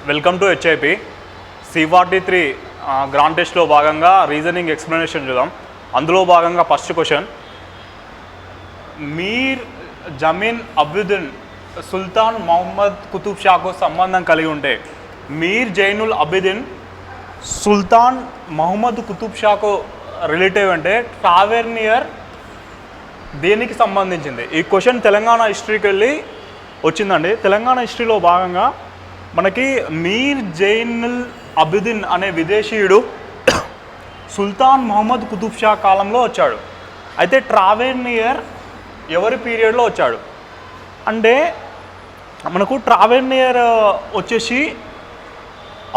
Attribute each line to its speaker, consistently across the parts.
Speaker 1: Welcome to HIP C43 grand టెస్ట్లో భాగంగా reasoning explanation చూద్దాం. అందులో భాగంగా ఫస్ట్ క్వశ్చన్, మీర్ జమీన్ అబ్దుద్దీన్ సుల్తాన్ మహమ్మద్ కుతుబ్ షాకు సంబంధం కలిగి ఉంటే మీర్ జైనుల్ అబిదీన్ సుల్తాన్ మహమ్మద్ కుతుబ్ షాకు రిలేటివ్ అంటే ట్రావెర్నియర్ దేనికి సంబంధించింది? ఈ క్వశ్చన్ తెలంగాణ హిస్టరీకి వెళ్ళి వచ్చిందండి. తెలంగాణ హిస్టరీలో భాగంగా మనకి మీర్ జైనుల్ అబిదీన్ అనే విదేశీయుడు సుల్తాన్ మహమ్మద్ కుతుబ్ షా కాలంలో వచ్చాడు. అయితే ట్రావెర్నియర్ ఎవరి పీరియడ్లో వచ్చాడు అంటే మనకు ట్రావెర్నియర్ వచ్చేసి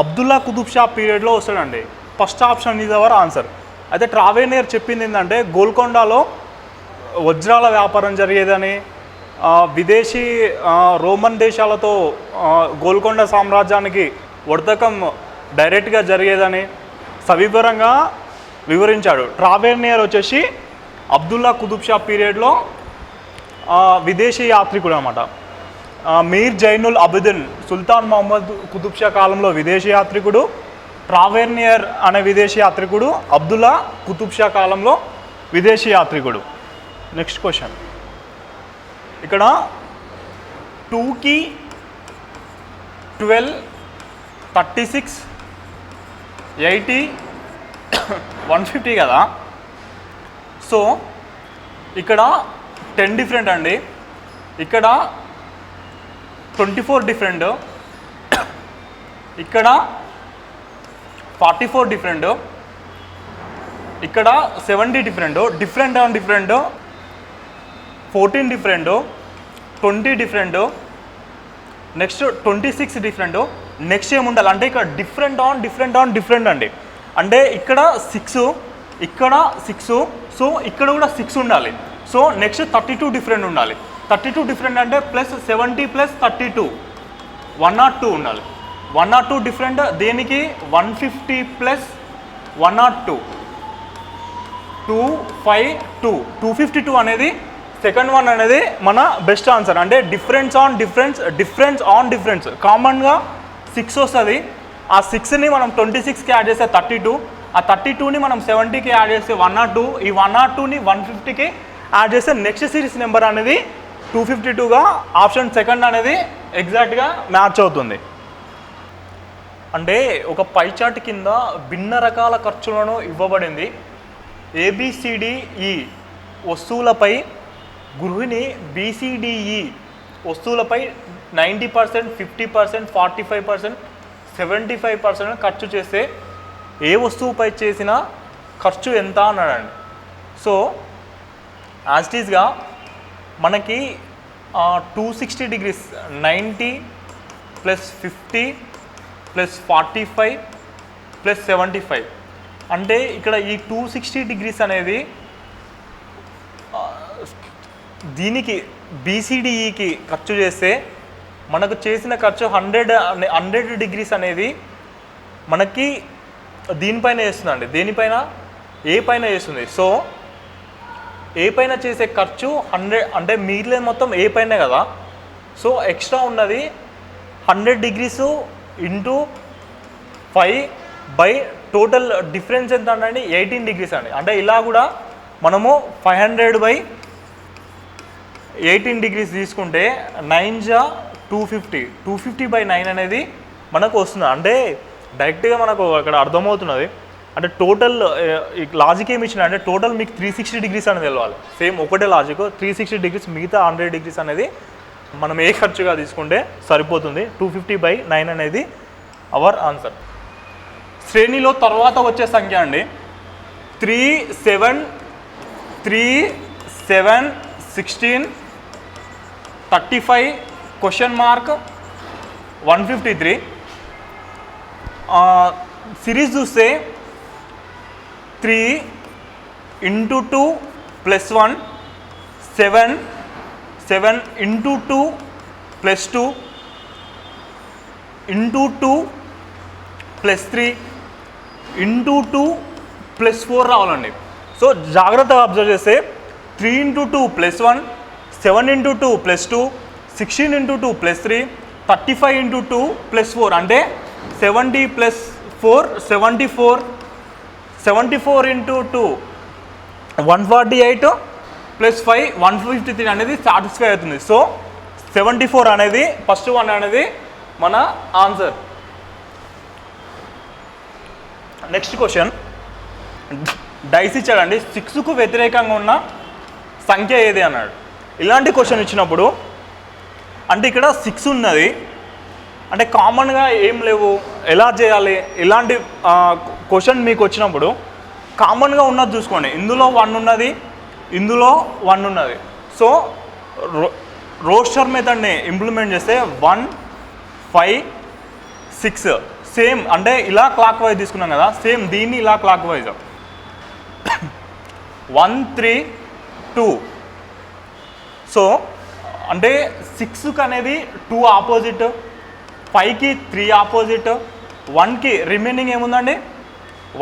Speaker 1: అబ్దుల్లా కుతుబ్ షా పీరియడ్లో వస్తాడండి. First option is our answer. అయితే ట్రావెర్నియర్ చెప్పింది ఏంటంటే గోల్కొండలో వజ్రాల వ్యాపారం జరిగేదని, విదేశీ రోమన్ దేశాలతో గోల్కొండ సామ్రాజ్యానికి వర్తకం డైరెక్ట్గా జరిగేదని సవివరంగా వివరించాడు. ట్రావెర్నియర్ వచ్చేసి అబ్దుల్లా కుతుబ్ షా పీరియడ్లో విదేశీ యాత్రికుడు అనమాట. మీర్ జైనుల్ అబిదీన్ సుల్తాన్ మహమ్మద్ కుతుబ్ షా కాలంలో విదేశీ యాత్రికుడు, ట్రావెర్నియర్ అనే విదేశీ యాత్రికుడు అబ్దుల్లా కుతుబ్ షా కాలంలో విదేశీ యాత్రికుడు. నెక్స్ట్ క్వశ్చన్, ఇక్కడ 2కి 12, 36, 80, 150 కదా. సో ఇక్కడ 10 డిఫరెంట్ అండి, ఇక్కడ 24 డిఫరెంట్, ఇక్కడ 44 డిఫరెంట్, ఇక్కడ 70 different, different on different 14 different, 20 different, next 26 different. Next ఏముండాలి అంటే ఇక్కడ డిఫరెంట్ ఆన్ డిఫరెంట్ అండి. అంటే ఇక్కడ 6, ఇక్కడ 6, సో ఇక్కడ కూడా 6 ఉండాలి. సో నెక్స్ట్ 32 డిఫరెంట్ ఉండాలి. 32 డిఫరెంట్ అంటే ప్లస్ 70 ప్లస్ 32 102 ఉండాలి. 102 డిఫరెంట్ దేనికి 150 ప్లస్ 102 252, 252 అనేది సెకండ్ వన్ అనేది మన బెస్ట్ ఆన్సర్. అంటే డిఫరెన్స్ ఆన్ డిఫరెన్స్ కామన్గా 6 వస్తుంది. ఆ 6ని మనం 26కి యాడ్ చేస్తే 32, ఆ 32ని మనం 70కి యాడ్ చేస్తే 102, ఈ 102ని 150కి యాడ్ చేస్తే నెక్స్ట్ సిరీస్ నెంబర్ అనేది 252గా ఆప్షన్ సెకండ్ అనేది ఎగ్జాక్ట్గా మ్యాచ్ అవుతుంది. అంటే ఒక పై చార్ట్ కింద భిన్న రకాల ఖర్చులను ఇవ్వబడింది. ABCDE వస్తువులపై గృహిణి BCDE వస్తువులపై 90%, 50%, 45%, 75% ఖర్చు చేస్తే ఏ వస్తువుపై చేసిన ఖర్చు ఎంత అన్నాడండి. సో యాజ్ ఇట్ ఈస్గా మనకి 260 డిగ్రీస్ 90 ప్లస్ 50 ప్లస్ 45 ప్లస్ 75 అంటే ఇక్కడ ఈ 260 డిగ్రీస్ అనేది దీనికి BCDEకి ఖర్చు చేస్తే మనకు చేసిన ఖర్చు 100 డిగ్రీస్ అనేది మనకి దీనిపైన వేస్తుందండి. దేనిపైన? ఏ పైన వేస్తుంది. సో ఏ పైన చేసే ఖర్చు 100 అంటే మిగిలిన మొత్తం ఏ పైనే కదా. సో ఎక్స్ట్రా ఉన్నది 100 degrees into 5 by total difference ఎంత అంటే 18 డిగ్రీస్ అండి. అంటే ఇలా కూడా మనము 500 బై 18 డిగ్రీస్ తీసుకుంటే 9 జా 250 బై 9 అనేది మనకు వస్తుంది. అంటే డైరెక్ట్గా మనకు అక్కడ అర్థమవుతున్నది. అంటే టోటల్ లాజిక్ ఏమి ఇచ్చిన అంటే టోటల్ మీకు 360 డిగ్రీస్ అనేది తెలవాలి. సేమ్ ఒకటే లాజిక్ 360 డిగ్రీస్ మిగతా 100 డిగ్రీస్ అనేది మనం ఏ ఖర్చుగా తీసుకుంటే సరిపోతుంది. 250 బై 9 అనేది అవర్ ఆన్సర్. శ్రేణిలో తర్వాత వచ్చే సంఖ్య అండి 3, 7, 16, 35, క్వశ్చన్ మార్క్ 153. సిరీస్ చూస్తే 3 into 2 plus 1, 7 into 2 plus 2 into 2 plus 3 into 2 plus 4 రావాలండి. సో జాగ్రత్తగా అబ్జర్వ్ చేస్తే 3 into 2 plus 1, 7 into 2 plus 2, 16 into 2 plus 3, 35 into 2 plus 4 అంటే 70 ప్లస్ 4 74, 74 ఇంటూ 2 148 ప్లస్ 5 153 అనేది సాటిస్ఫై అవుతుంది. సో 74 అనేది ఫస్ట్ వన్ అనేది మన ఆన్సర్. నెక్స్ట్ క్వశ్చన్, డైస్ ఇచ్చాడండి, 6కు వ్యతిరేకంగా ఉన్న సంఖ్య ఏది అన్నాడు. ఇలాంటి క్వశ్చన్ ఇచ్చినప్పుడు అంటే ఇక్కడ 6 ఉన్నది అంటే కామన్గా ఏం లేవు, ఎలా చేయాలి, ఇలాంటి క్వశ్చన్ మీకు వచ్చినప్పుడు కామన్గా ఉన్నది చూసుకోండి. ఇందులో 1 ఉన్నది, ఇందులో 1 ఉన్నది. సో రోస్టర్ మెథడ్ని ఇంప్లిమెంట్ చేస్తే 1 5 6 సేమ్ అంటే ఇలా క్లాక్ వైజ్ తీసుకున్నాం కదా, సేమ్ దీన్ని ఇలా క్లాక్ వైజ్ 1 3 2. సో అంటే 6కి అనేది 2 ఆపోజిట్, 5కి 3 ఆపోజిట్, 1కి రిమైనింగ్ ఏముందండి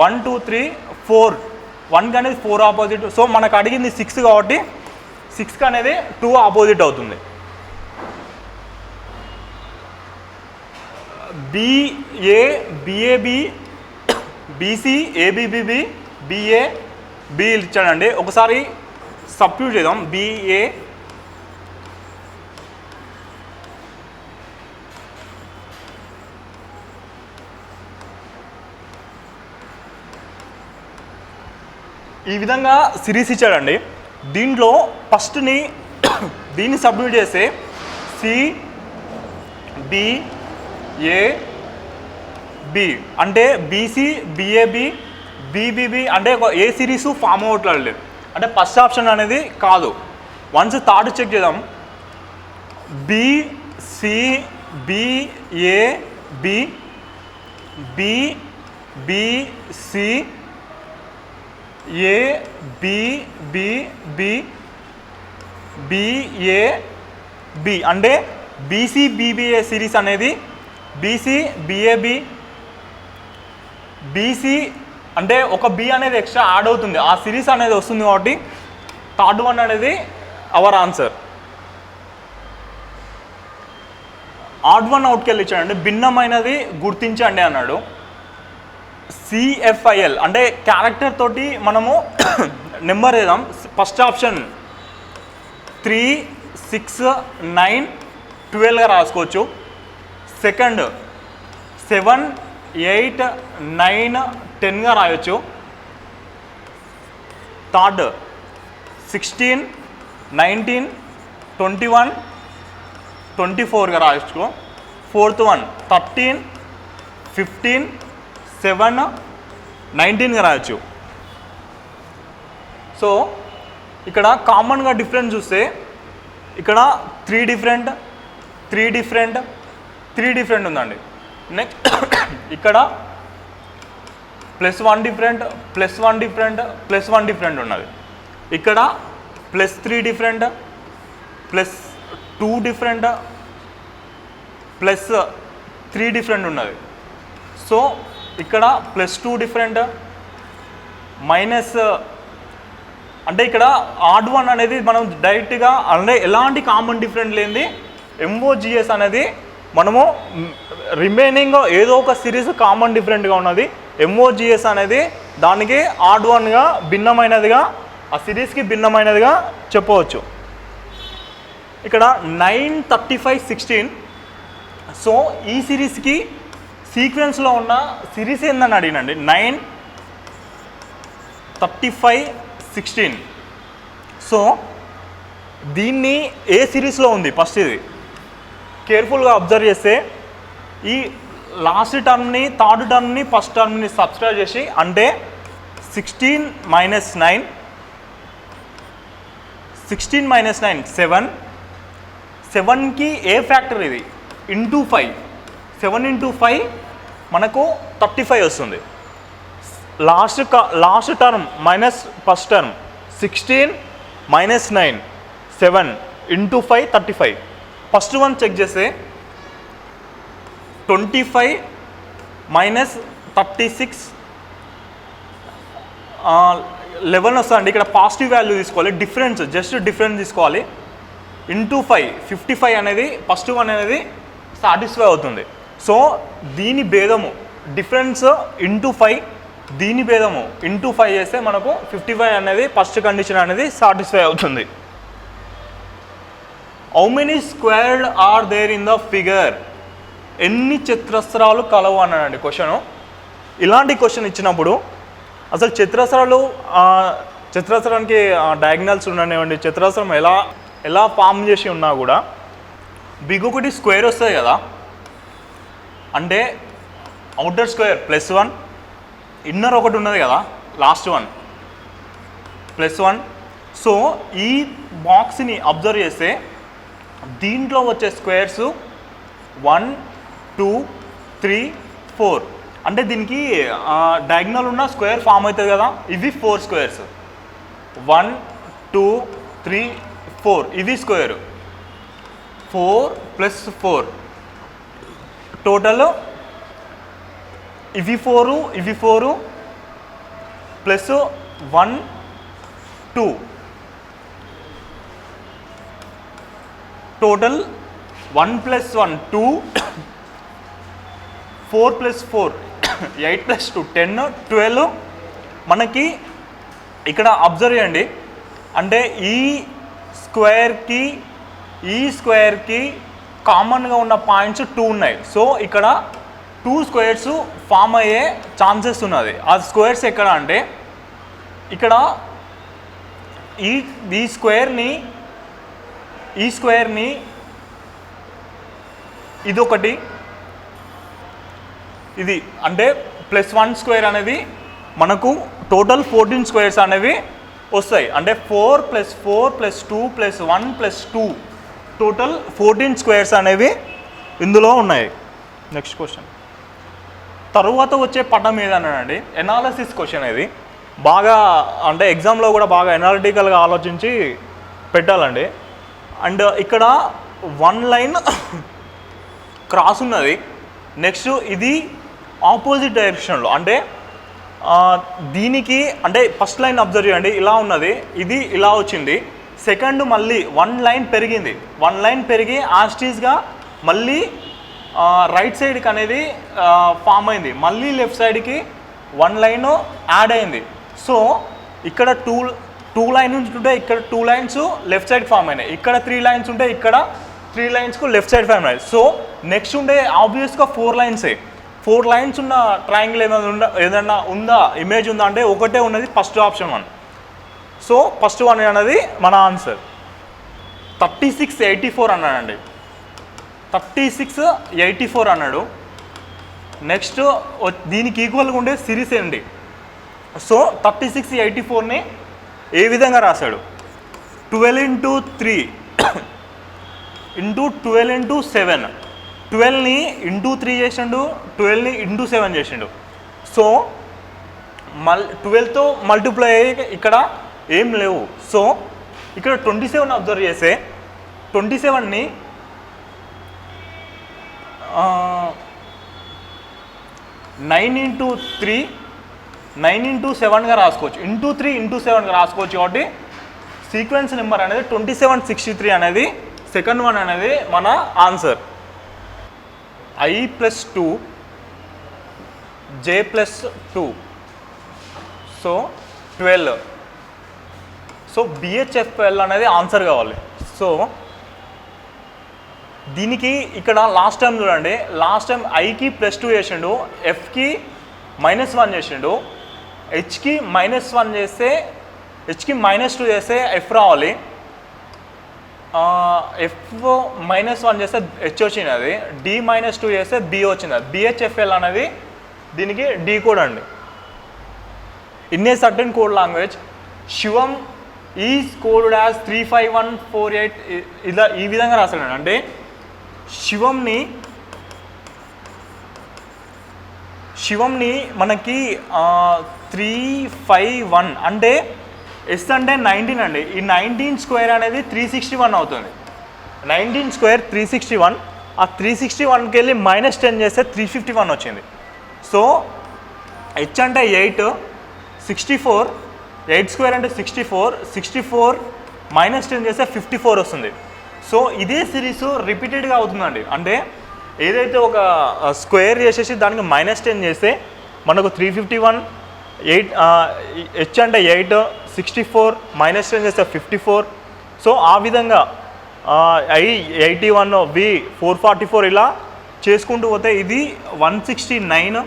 Speaker 1: 1 2 3 4, 1కి అనేది 4 ఆపోజిట్. సో మనకు అడిగింది 6 కాబట్టి 6కి అనేది 2 ఆపోజిట్ అవుతుంది. BA BAB BC ABBB BA B ఇచ్చాడండి. ఒకసారి సబ్స్టిట్యూట్ చేద్దాం. BA ఈ విధంగా సిరీస్ ఇచ్చాడండి. దీంట్లో ఫస్ట్ని దీన్ని సబ్స్టిట్యూట్ చేస్తే CBAB అంటే BC BAB BBB అంటే ఏ సిరీసు ఫామ్ అవ్వట్లేదు, అంటే ఫస్ట్ ఆప్షన్ అనేది కాదు. వన్స్ థర్డ్ చెక్ చేద్దాం. BCBAB BBC ABBB BAB అంటే BCBBA సిరీస్ అనేది BCBAB BC అంటే ఒక B అనేది ఎక్స్ట్రా యాడ్ అవుతుంది, ఆ సిరీస్ అనేది వస్తుంది కాబట్టి థర్డ్ వన్ అనేది అవర్ ఆన్సర్. ఆడ్ వన్ అవుట్కి వెళ్ళి ఇచ్చాడండి. భిన్నమైనది గుర్తించండి అన్నాడు. CFIL అంటే క్యారెక్టర్ తోటి మనము నెంబర్ వేద్దాం. ఫస్ట్ ఆప్షన్ 3 6 9 12గా రాసుకోవచ్చు. సెకండ్ 7 8 9 10గా రాయొచ్చు. థర్డ్ 16 19 21 24గా రాయొచ్చు. ఫోర్త్ వన్ 13 15 7 19గా రాయొచ్చు. సో ఇక్కడ కామన్గా డిఫరెంట్ చూస్తే ఇక్కడ 3 డిఫరెంట్ 3 డిఫరెంట్ 3 డిఫరెంట్ ఉందండి. నెక్స్ట్ ఇక్కడ +1 డిఫరెంట్ +1 డిఫరెంట్ +1 డిఫరెంట్ ఉన్నది. ఇక్కడ +3 డిఫరెంట్ +2 డిఫరెంట్ +3 డిఫరెంట్ ఉన్నది. సో ఇక్కడ +2 డిఫరెంట్ మైనస్ అంటే ఇక్కడ ఆడ్ వన్ అనేది మనం డైరెక్ట్గా అంటే ఎలాంటి కామన్ డిఫరెంట్ లేనిది MOGS అనేది మనము రిమైనింగ్ ఏదో ఒక సిరీస్ కామన్ డిఫరెంట్గా ఉన్నది, MOGS అనేది దానికి ఆడ్ వన్గా భిన్నమైనదిగా ఆ సిరీస్కి భిన్నమైనదిగా చెప్పవచ్చు. ఇక్కడ 9 35 16. సో ఈ సిరీస్కి సీక్వెన్స్లో ఉన్న సిరీస్ ఏందని అడిగినండి. 9 35 16. సో దీన్ని ఏ సిరీస్లో ఉంది ఫస్ట్ ఇది కేర్ఫుల్గా అబ్జర్వ్ చేస్తే ఈ లాస్ట్ టర్మ్ని థర్డ్ టర్మ్ని ఫస్ట్ టర్మ్ని సబ్స్ట్రాక్ట్ చేసి అంటే 16 - 9 16 - 9 7 7కి ఏ ఫ్యాక్టర్ ఇది ఇంటూ 5 7 × 5 మనకు 35 వస్తుంది. Last term minus first term 16 - 9 7 × 5 35. First one check చేస్తే 25 - 36 11 వస్తుందండి. ఇక్కడ పాజిటివ్ వాల్యూ తీసుకోవాలి, డిఫరెన్స్ జస్ట్ డిఫరెన్స్ తీసుకోవాలి. ఇంటూ 5 55 అనేది ఫస్ట్ వన్ అనేది సాటిస్ఫై అవుతుంది. సో దీని భేదము డిఫరెన్స్ ఇంటూ 5, దీని భేదము ఇంటూ 5 చేస్తే మనకు 55 అనేది ఫస్ట్ కండిషన్ అనేది సాటిస్ఫై అవుతుంది. How many squared are there in the figure? ఎన్ని చతురస్రాలు కలవు అన్నాడండి క్వశ్చను. ఇలాంటి క్వశ్చన్ ఇచ్చినప్పుడు అసలు చతురస్రానికి డయాగ్నల్స్ ఉండనివ్వండి, చతురస్రం ఎలా ఫామ్ చేసి ఉన్నా కూడా బిగొకటి స్క్వేర్ వస్తుంది కదా, అంటే అవుటర్ స్క్వేర్ +1, ఇన్నర్ ఒకటి ఉన్నది కదా లాస్ట్ వన్ +1. సో ఈ బాక్స్ని అబ్జర్వ్ చేస్తే దీంట్లో వచ్చే స్క్వేర్స్ 1, 2, 3, 4. అంటే దీనికి డయాగ్నల్ ఉన్న స్క్వేర్ ఫామ్ అవుతుంది కదా, ఇవి 4 స్క్వేర్స్. 1, 2, 3, 4 ఇది స్క్వేర్. 4 + 4 టోటల్ ఇవి 4 ప్లస్ 1, 2 టోటల్ 1 + 1 2, 4 + 4 8 + 2 10, 12. మనకి ఇక్కడ అబ్జర్వ్ చేయండి, అంటే ఈ స్క్వేర్కి కామన్గా ఉన్న పాయింట్స్ 2 ఉన్నాయి. సో ఇక్కడ 2 స్క్వేర్స్ ఫామ్ అయ్యే ఛాన్సెస్ ఉన్నది. ఆ స్క్వేర్స్ ఎక్కడ అంటే ఇక్కడ ఈ స్క్వేర్ని ఇదొకటి, ఇది అంటే +1 స్క్వేర్ అనేది మనకు టోటల్ 14 స్క్వేర్స్ అనేవి వస్తాయి. అంటే 4 + 4 + 2 + 1 + 2 టోటల్ 14 స్క్వేర్స్ అనేవి ఇందులో ఉన్నాయి. Next question. తరువాత వచ్చే పటం ఏదన్నానండి ఎనాలిసిస్ క్వశ్చన్. ఇది బాగా అంటే ఎగ్జామ్లో కూడా బాగా ఎనాలిటికల్గా ఆలోచించి పెట్టాలండి. అండ్ ఇక్కడ 1 లైన్ క్రాస్ ఉన్నది, నెక్స్ట్ ఇది ఆపోజిట్ డైరెక్షన్లో, అంటే దీనికి అంటే ఫస్ట్ లైన్ అబ్జర్వ్ చేయండి, ఇలా ఉన్నది, ఇది ఇలా వచ్చింది. సెకండ్ మళ్ళీ 1 లైన్ పెరిగింది, 1 లైన్ పెరిగి యాస్టీస్గా మళ్ళీ రైట్ సైడ్కి అనేది ఫామ్ అయింది, మళ్ళీ లెఫ్ట్ సైడ్కి 1 లైన్ యాడ్ అయింది. సో ఇక్కడ 2 లైన్స్ ఉంటే ఇక్కడ 2 లైన్స్ లెఫ్ట్ సైడ్ ఫామ్ అయినాయి, ఇక్కడ 3 లైన్స్ ఉంటే ఇక్కడ 3 లైన్స్కు లెఫ్ట్ సైడ్ ఫామ్ అయినాయి. సో నెక్స్ట్ ఉండే ఆబ్వియస్గా 4 లైన్సే. 4 లైన్స్ ఉన్న ట్రయాంగిల్ ఏదైనా ఉందా, ఇమేజ్ ఉందా అంటే ఒకటే ఉన్నది, ఫస్ట్ ఆప్షన్ 1. సో ఫస్ట్ 1 అనేది మన ఆన్సర్. 3684 అన్నాడండి, 3684 అన్నాడు. నెక్స్ట్ దీనికి ఈక్వల్గా ఉండే సిరీస్ ఏంటి? సో 3684ని ఏ విధంగా రాశాడు? 12 × 3 × 12 × 7, 12ని × 3 చేసిండు, 12ని × 7 చేసిండు. సో 12తో మల్టిప్లై అయ్యి ఇక్కడ ఏం లేవు. సో ఇక్కడ 27 అబ్జర్వ్ చేస్తే 27ని 9 × 3 9 × 7గా రాసుకోవచ్చు, × 3 × 7గా రాసుకోవచ్చు. కాబట్టి సీక్వెన్స్ నెంబర్ అనేది 2763 అనేది సెకండ్ 1 అనేది మన answer. I + 2 J + 2 so 12. So BHFL అనేది ఆన్సర్ కావాలి. సో దీనికి ఇక్కడ లాస్ట్ టైం చూడండి, లాస్ట్ టైం Iకి +2 చేసిండు, Fకి -1 చేసిండు, Hకి -1 చేస్తే Hకి -2 చేస్తే F రావాలి, F -1 చేస్తే H వచ్చింది, అది D -2 చేస్తే B వచ్చింది. BHFL అనేది దీనికి D కోడ్ అండి. In a certain code language Shivam is code as 35148 ఇలా ఈ విధంగా రాస్తాడు. అంటే శివంని మనకి 351 అంటే ఎస్ అంటే 19 అండి. ఈ 19 స్క్వేర్ అనేది 361 అవుతుంది. 19 స్క్వేర్ 361, ఆ 361కి వెళ్ళి -10 చేస్తే 351 వచ్చింది. సో హెచ్ అంటే 8, 64, 8 స్క్వేర్ అంటే 64, 64 -10 చేస్తే 54 వస్తుంది. సో ఇదే సిరీస్ రిపీటెడ్గా అవుతుందండి. అంటే ఏదైతే ఒక స్క్వేర్ చేసేసి దానికి -10 చేస్తే మనకు 351, 8 హెచ్ అంటే 8, 64 -10 చేస్తే 54. సో ఆ విధంగా I81, V 444 ఇలా చేసుకుంటూ పోతే ఇది 169.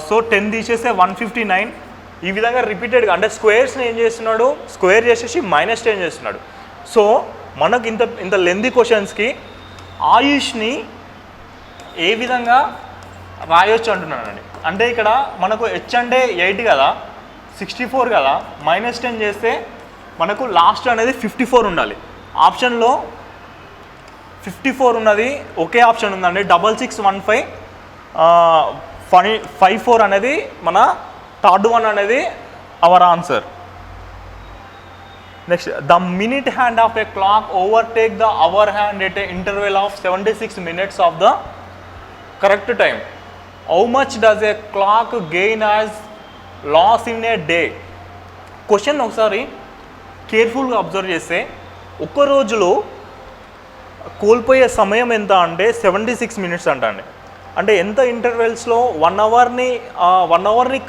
Speaker 1: సో 10 తీసేస్తే 159. ఈ విధంగా రిపీటెడ్గా అంటే స్క్వేర్స్ని ఏం చేస్తున్నాడు, స్క్వేర్ చేసేసి -10 చేస్తున్నాడు. సో మనకు ఇంత లెంతీ క్వశ్చన్స్కి ఆయుష్ని ఏ విధంగా రాయొచ్చు అంటున్నానండి. అంటే ఇక్కడ మనకు హెచ్ అంటే 8 కదా, 64 కదా, -10 చేస్తే మనకు లాస్ట్ అనేది 54 ఉండాలి. ఆప్షన్లో 54 ఉన్నది, ఒకే ఆప్షన్ ఉందండి 661554 అనేది మన థర్డ్ వన్ అనేది our answer. Next, the minute hand of a clock overtake the hour hand at a interval of 76 minutes of the correct time. How much does a clock gain as loss in a day? Question ఒకసారి కేర్ఫుల్గా observe చేస్తే ఒక్క రోజులో కోల్పోయే సమయం ఎంత అంటే 76 minutes అంటండి. అంటే ఎంత ఇంటర్వెల్స్లో 1 అవర్ని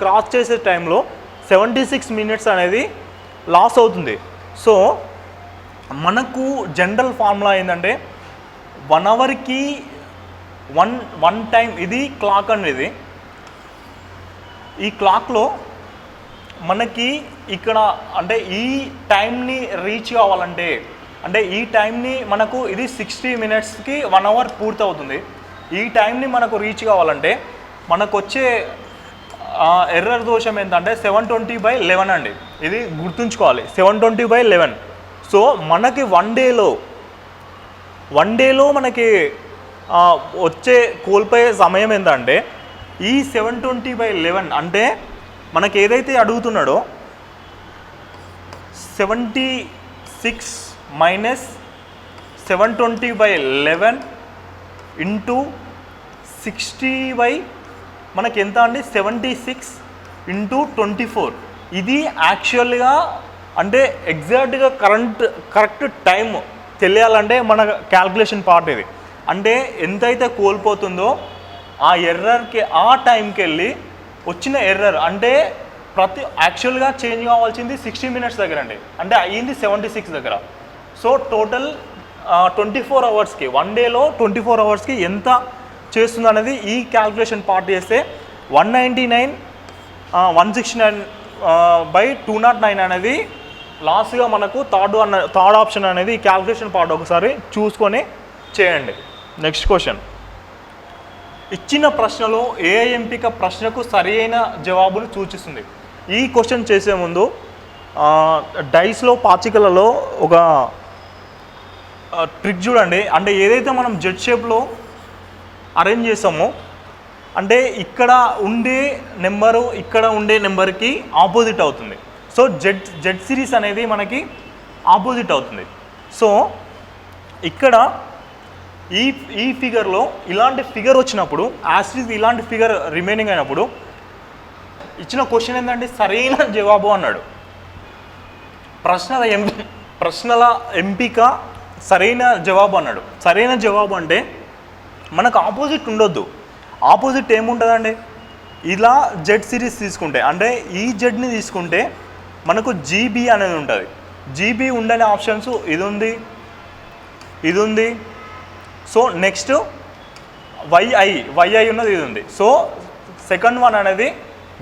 Speaker 1: క్రాస్ చేసే టైంలో 76 minutes అనేది లాస్ అవుతుంది. సో మనకు జనరల్ ఫార్ములా ఏంటంటే 1 అవర్కి వన్ టైం, ఇది క్లాక్ అనేది. ఈ క్లాక్లో మనకి ఇక్కడ అంటే ఈ టైంని రీచ్ కావాలంటే, అంటే ఈ టైంని మనకు ఇది 60 minutesకి 1 hour పూర్తి అవుతుంది. ఈ టైంని మనకు రీచ్ కావాలంటే మనకు వచ్చే ఎర్రర్ దోషం ఏంటంటే 720/11 అండి. ఇది గుర్తుంచుకోవాలి, 720/11. సో మనకి వన్ డేలో మనకి వచ్చే కోల్పోయే సమయం ఏంటంటే ఈ 720/11. అంటే మనకి ఏదైతే అడుగుతున్నాడో 76 - 720/11 ఇంటూ 60 మనకి ఎంత అండి 76 ఇంటూ 24. ఇది యాక్చువల్గా అంటే ఎగ్జాక్ట్గా కరెక్ట్ టైం తెలియాలంటే మన క్యాల్కులేషన్ పార్ట్ ఇది. అంటే ఎంతైతే కోల్పోతుందో ఆ ఎర్రర్కి ఆ టైంకి వెళ్ళి వచ్చిన ఎర్రర్ అంటే యాక్చువల్గా చేంజ్ కావాల్సింది 60 minutes దగ్గర అండి, అంటే అయ్యింది 76 దగ్గర. సో టోటల్ 24 hours, వన్ డేలో 24 hours ఎంత చేస్తుంది అనేది ఈ క్యాల్కులేషన్ పార్ట్ చేస్తే 199 169/209 అనేది లాస్ట్గా మనకు థర్డ్ ఆప్షన్ అనేది ఈ క్యాల్కులేషన్ పార్ట్ ఒకసారి చూసుకొని చేయండి. నెక్స్ట్ క్వశ్చన్, ఇచ్చిన ప్రశ్నలో ఏ ఎంపిక ప్రశ్నకు సరైన జవాబును సూచిస్తుంది? ఈ క్వశ్చన్ చేసే ముందు డైస్లో పాచికలలో ఒక ట్రిక్ చూడండి. అంటే ఏదైతే మనం జెడ్ షేప్లో అరేంజ్ చేసామో అంటే ఇక్కడ ఉండే నెంబరు ఇక్కడ ఉండే నెంబర్కి ఆపోజిట్ అవుతుంది. సో జెడ్ సిరీస్ అనేది మనకి ఆపోజిట్ అవుతుంది. సో ఇక్కడ ఈ ఫిగర్లో ఇలాంటి ఫిగర్ వచ్చినప్పుడు యాస్ట్రీస్ ఇలాంటి ఫిగర్ రిమైనింగ్ అయినప్పుడు ఇచ్చిన క్వశ్చన్ ఏంటంటే సరైన జవాబు అన్నాడు. ప్రశ్నల ఎంపిక సరైన జవాబు అన్నాడు. సరైన జవాబు అంటే మనకు ఆపోజిట్ ఉండొద్దు. ఆపోజిట్ ఏముంటుందండి, ఇలా జెడ్ సిరీస్ తీసుకుంటే అంటే ఈ జెడ్ని తీసుకుంటే మనకు జీబీ అనేది ఉంటుంది. జీబీ ఉండని ఆప్షన్స్ ఇది ఉంది. సో నెక్స్ట్ వైఐ ఉన్నది ఇది ఉంది. సో సెకండ్ వన్ అనేది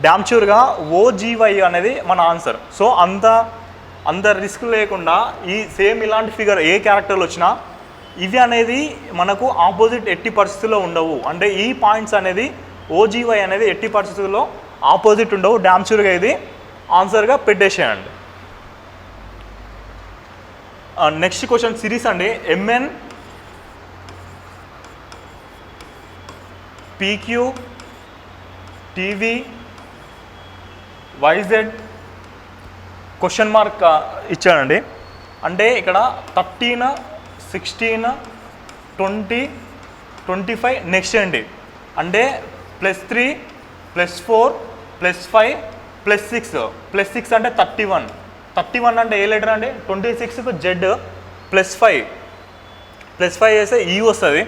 Speaker 1: డ్యామ్ ష్యూర్గా ఓజీవై అనేది మన ఆన్సర్. సో అంత రిస్క్ లేకుండా ఈ సేమ్ ఇలాంటి ఫిగర్ ఏ క్యారెక్టర్లు వచ్చినా ఇవి అనేది మనకు ఆపోజిట్ ఎట్టి పరిస్థితుల్లో ఉండవు. అంటే ఈ పాయింట్స్ అనేది ఓజీవై అనేది ఎట్టి పరిస్థితుల్లో ఆపోజిట్ ఉండవు. డ్యామ్ ష్యూర్గా ఇది ఆన్సర్గా పెట్టేసేయండి. నెక్స్ట్ క్వశ్చన్ సిరీస్ అండి. M N PQ TV YZ question mark ఇచ్చానండి. అంటే ఇక్కడ 13, 16, 20, 25 నెక్స్ట్ అండి. అంటే +3, +4, +5, +6. +6 అంటే 31. 31 అంటే ఏ లెటర్ అండి? 26కు Z +5 చేస్తే ఈ వస్తుంది.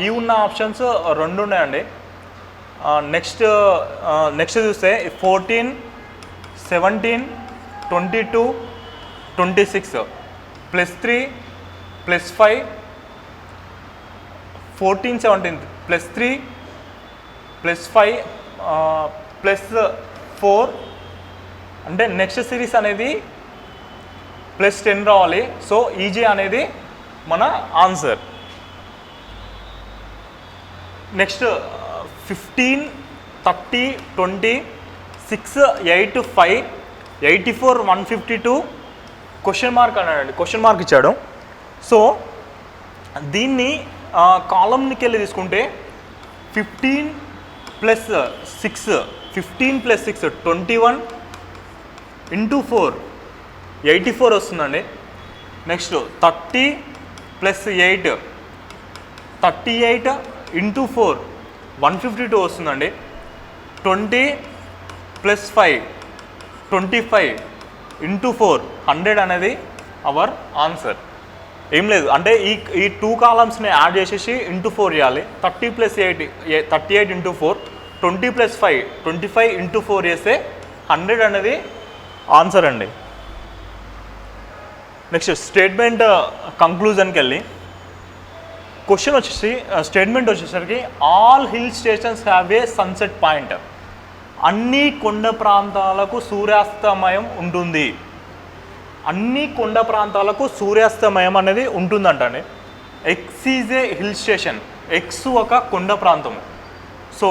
Speaker 1: ఈ ఉన్న ఆప్షన్స్ 2 ఉన్నాయండి. నెక్స్ట్ చూస్తే 14, 17, 22, 26 +3 +5 14, 17 +3 +5 +4 అంటే నెక్స్ట్ సిరీస్ అనేది +10 రావాలి. సో ఈజీ అనేది మన ఆన్సర్. నెక్స్ట్ 15, 30, 20, 6, 8, 5, 84, 152 క్వశ్చన్ మార్క్ అన్నాడండి. క్వశ్చన్ మార్క్ ఇచ్చాడు. సో దీన్ని కాలంకి వెళ్ళి తీసుకుంటే 15 + 6 21 × 4 84 వస్తుందండి. నెక్స్ట్ 30 + 8 38 × 4 152 వస్తుందండి. 20 + 5 25 × 4 100 అనేది అవర్ ఆన్సర్. ఏం లేదు అంటే ఈ 2 కాలమ్స్ని యాడ్ చేసేసి × 4 చేయాలి. 30 + 8 38 × 4 20 + 5 25 × 4 చేస్తే 100 అనేది ఆన్సర్ అండి. నెక్స్ట్ స్టేట్మెంట్ కంక్లూజన్కి వెళ్ళి క్వశ్చన్ వచ్చేసి స్టేట్మెంట్ వచ్చేసరికి all hill stations have a sunset point. అన్ని కొండ ప్రాంతాలకు సూర్యాస్తమయం ఉంటుంది. అన్ని కొండ ప్రాంతాలకు సూర్యాస్తమయం అనేది ఉంటుందంటండి. X is a hill station. X ఒక కొండ ప్రాంతం. సో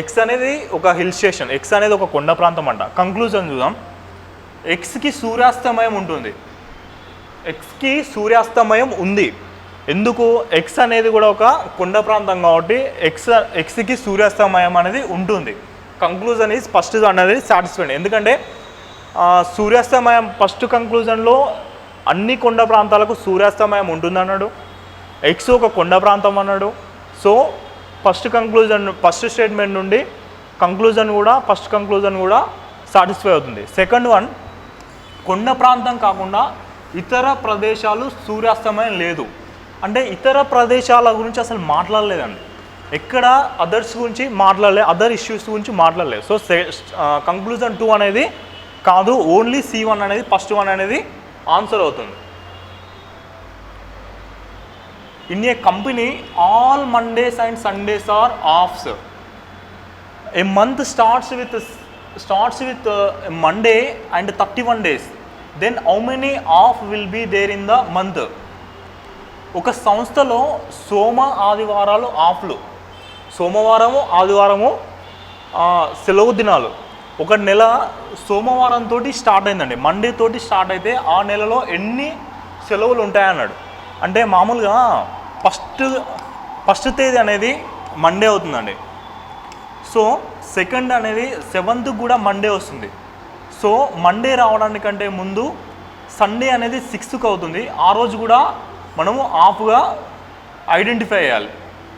Speaker 1: ఎక్స్ అనేది ఒక హిల్ స్టేషన్, ఎక్స్ అనేది ఒక కొండ ప్రాంతం అంట. కంక్లూజన్ చూద్దాం. ఎక్స్కి సూర్యాస్తమయం ఉంటుంది. ఎక్స్కి సూర్యాస్తమయం ఉంది. ఎందుకు? ఎక్స్ అనేది కూడా ఒక కొండ ప్రాంతం కాబట్టి ఎక్స్కి సూర్యాస్తమయం అనేది ఉంటుంది. కంక్లూజన్ ఈజ్ ఫస్ట్ అనేది సాటిస్ఫైడ్. ఎందుకంటే సూర్యాస్తమయం ఫస్ట్ కంక్లూజన్లో అన్ని కొండ ప్రాంతాలకు సూర్యాస్తమయం ఉంటుందన్నాడు. ఎక్స్ ఒక కొండ ప్రాంతం అన్నాడు. సో ఫస్ట్ స్టేట్మెంట్ నుండి ఫస్ట్ కంక్లూజన్ కూడా సాటిస్ఫై అవుతుంది. సెకండ్ వన్, కొండ ప్రాంతం కాకుండా ఇతర ప్రదేశాలు సూర్యాస్తమయం లేదు అంటే ఇతర ప్రదేశాల గురించి అసలు మాట్లాడలేదండి. ఎక్కడ అదర్స్ గురించి మాట్లాడలేదు, అదర్ ఇష్యూస్ గురించి మాట్లాడలేదు. సో కంక్లూజన్ 2 అనేది కాదు, ఓన్లీ C1 అనేది ఫస్ట్ వన్ అనేది ఆన్సర్ అవుతుంది. In a company all Mondays and Sundays are offs. A month starts with Monday and 31 days. Then how many off will be there in the month. ఒక సంస్థలో సోమ ఆదివారాలు ఆఫ్లు, సోమవారము ఆదివారము సెలవు దినాలు. ఒక నెల సోమవారంతో స్టార్ట్ అయిందండి, మండే తోటి స్టార్ట్ అయితే ఆ నెలలో ఎన్ని సెలవులు ఉంటాయన్నాడు. అంటే మామూలుగా ఫస్ట్ తేదీ అనేది మండే అవుతుందండి. సో సెకండ్ అనేది 7th కూడా మండే వస్తుంది. సో మండే రావడానికంటే ముందు సండే అనేది 6th అవుతుంది. ఆ రోజు కూడా మనము ఆఫ్గా ఐడెంటిఫై చేయాలి.